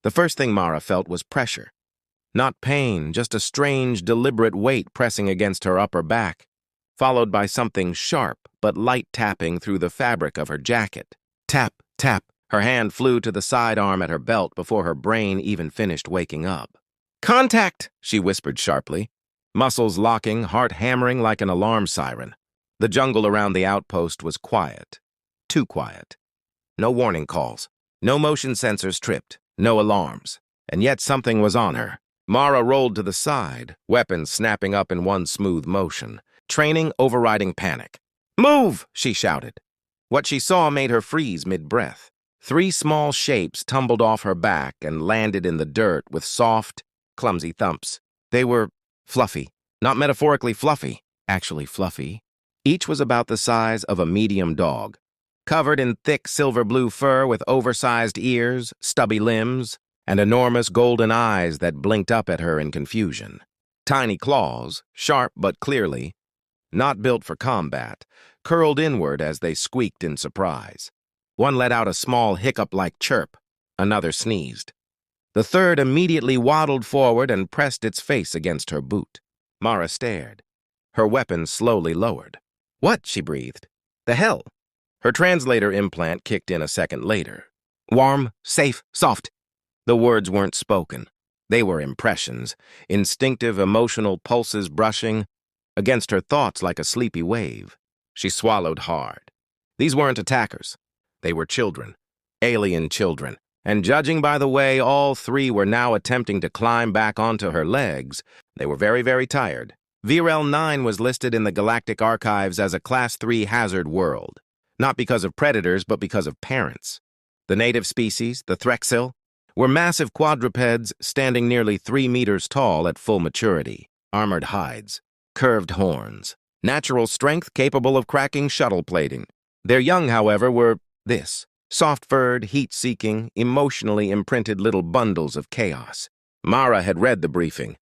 The first thing Mara felt was pressure. Not pain, just a strange, deliberate weight pressing against her upper back, followed by something sharp but light tapping through the fabric of her jacket. Tap, tap. Her hand flew to the sidearm at her belt before her brain even finished waking up. "Contact!" she whispered sharply, muscles locking, heart hammering like an alarm siren. The jungle around the outpost was quiet. Too quiet. No warning calls. No motion sensors tripped. No alarms. And yet something was on her. Mara rolled to the side, weapons snapping up in one smooth motion. Training overriding panic. "Move!" she shouted. What she saw made her freeze mid-breath. 3 small shapes tumbled off her back and landed in the dirt with soft, clumsy thumps. They were fluffy. Not metaphorically fluffy, actually fluffy. Each was about the size of a medium dog, covered in thick silver-blue fur with oversized ears, stubby limbs, and enormous golden eyes that blinked up at her in confusion. Tiny claws, sharp but clearly not built for combat, curled inward as they squeaked in surprise. One let out a small hiccup-like chirp. Another sneezed. The third immediately waddled forward and pressed its face against her boot. Mara stared. Her weapon slowly lowered. "What?" she breathed. "The hell?" Her translator implant kicked in a second later. "Warm, safe, soft." The words weren't spoken. They were impressions, instinctive, emotional pulses brushing against her thoughts like a sleepy wave. She swallowed hard. These weren't attackers. They were children, alien children, and judging by the way all 3 were now attempting to climb back onto her legs, they were very, very tired. VRL 9 was listed in the Galactic Archives as a Class 3 hazard world, not because of predators, but because of parents. The native species, the Threxil, were massive quadrupeds standing nearly 3 meters tall at full maturity, armored hides, curved horns, natural strength capable of cracking shuttle plating. Their young, however, were soft-furred, heat-seeking, emotionally imprinted little bundles of chaos. Mara had read the briefing.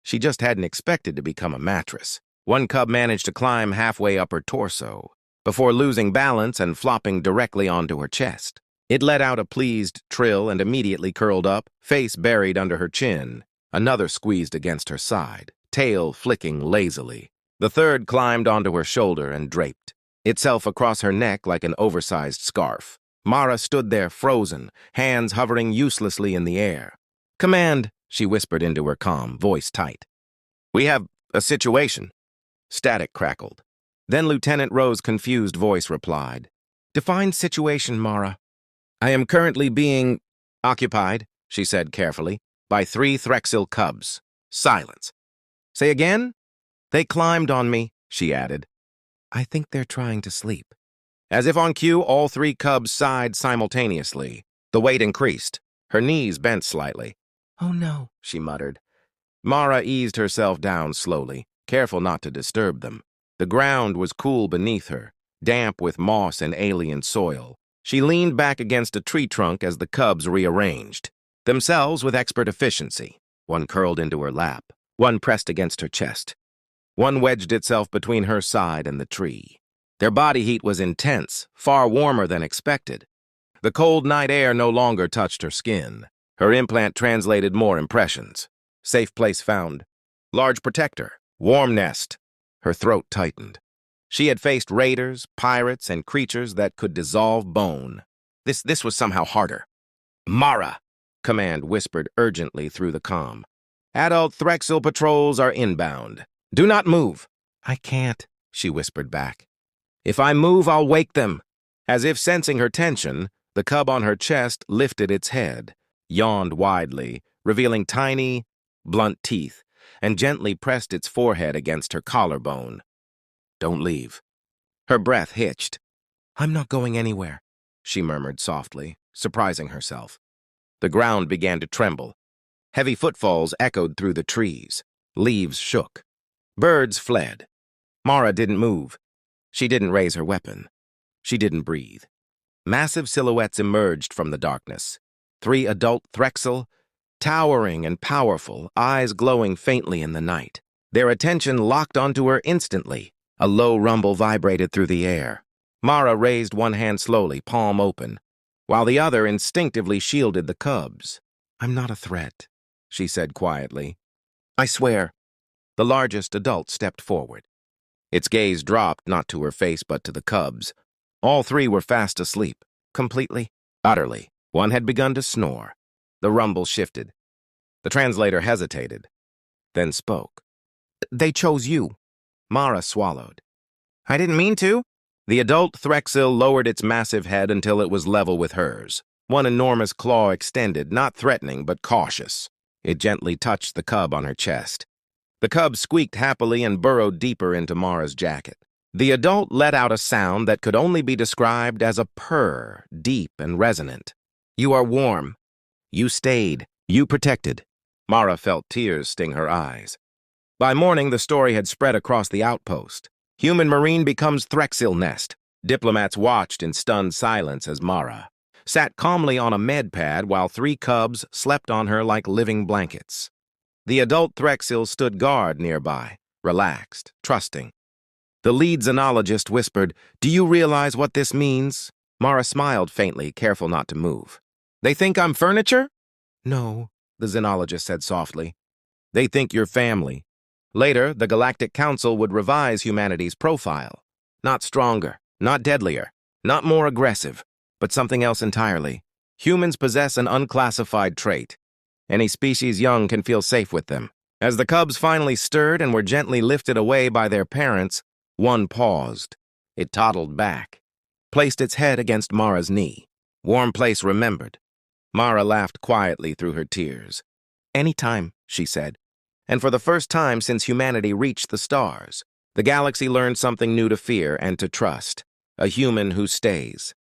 She just hadn't expected to become a mattress. One cub managed to climb halfway up her torso, before losing balance and flopping directly onto her chest. It let out a pleased trill and immediately curled up, face buried under her chin. Another squeezed against her side, tail flicking lazily. The third climbed onto her shoulder and draped itself across her neck like an oversized scarf. Mara stood there frozen, hands hovering uselessly in the air. "Command," she whispered into her comm, voice tight. "We have a situation." Static crackled. Then Lieutenant Rowe's confused voice replied. "Define situation, Mara." "I am currently being occupied," she said carefully, "by 3 Threxil cubs." Silence. "Say again?" "They climbed on me," she added. "I think they're trying to sleep." As if on cue, all 3 cubs sighed simultaneously. The weight increased. Her knees bent slightly. "Oh no," she muttered. Mara eased herself down slowly, careful not to disturb them. The ground was cool beneath her, damp with moss and alien soil. She leaned back against a tree trunk as the cubs rearranged themselves with expert efficiency. One curled into her lap. One pressed against her chest. One wedged itself between her side and the tree. Their body heat was intense, far warmer than expected. The cold night air no longer touched her skin. Her implant translated more impressions. Safe place found. Large protector. Warm nest. Her throat tightened. She had faced raiders, pirates, and creatures that could dissolve bone. This was somehow harder. "Mara," Command whispered urgently through the comm. "Adult Threxil patrols are inbound. Do not move." "I can't," she whispered back. "If I move, I'll wake them." As if sensing her tension, the cub on her chest lifted its head, yawned widely, revealing tiny, blunt teeth, and gently pressed its forehead against her collarbone. "Don't leave." Her breath hitched. "I'm not going anywhere," she murmured softly, surprising herself. The ground began to tremble. Heavy footfalls echoed through the trees. Leaves shook. Birds fled. Mara didn't move. She didn't raise her weapon. She didn't breathe. Massive silhouettes emerged from the darkness. 3 adult Threxil, towering and powerful, eyes glowing faintly in the night. Their attention locked onto her instantly. A low rumble vibrated through the air. Mara raised one hand slowly, palm open, while the other instinctively shielded the cubs. I'm not a threat, she said quietly. I swear. The largest adult stepped forward. Its gaze dropped not to her face but to the cubs. All three were fast asleep, completely, utterly. One had begun to snore. The rumble shifted. The translator hesitated, then spoke. They chose you. Mara swallowed. I didn't mean to. The adult Threxil lowered its massive head until it was level with hers. One enormous claw extended, not threatening but cautious. It gently touched the cub on her chest. The cub squeaked happily and burrowed deeper into Mara's jacket. The adult let out a sound that could only be described as a purr, deep and resonant. You are warm. You stayed. You protected. Mara felt tears sting her eyes. By morning, the story had spread across the outpost. Human marine becomes Threxil nest. Diplomats watched in stunned silence as Mara sat calmly on a med pad while three cubs slept on her like living blankets. The adult Threxil stood guard nearby, relaxed, trusting. The lead xenologist whispered, Do you realize what this means? Mara smiled faintly, careful not to move. They think I'm furniture? No, the xenologist said softly. They think you're family. Later, the Galactic Council would revise humanity's profile. Not stronger, not deadlier, not more aggressive, but something else entirely. Humans possess an unclassified trait. Any species young can feel safe with them. As the cubs finally stirred and were gently lifted away by their parents, one paused. It toddled back, placed its head against Mara's knee. Warm place remembered. Mara laughed quietly through her tears. Anytime, she said. And for the first time since humanity reached the stars, the galaxy learned something new to fear and to trust. A human who stays.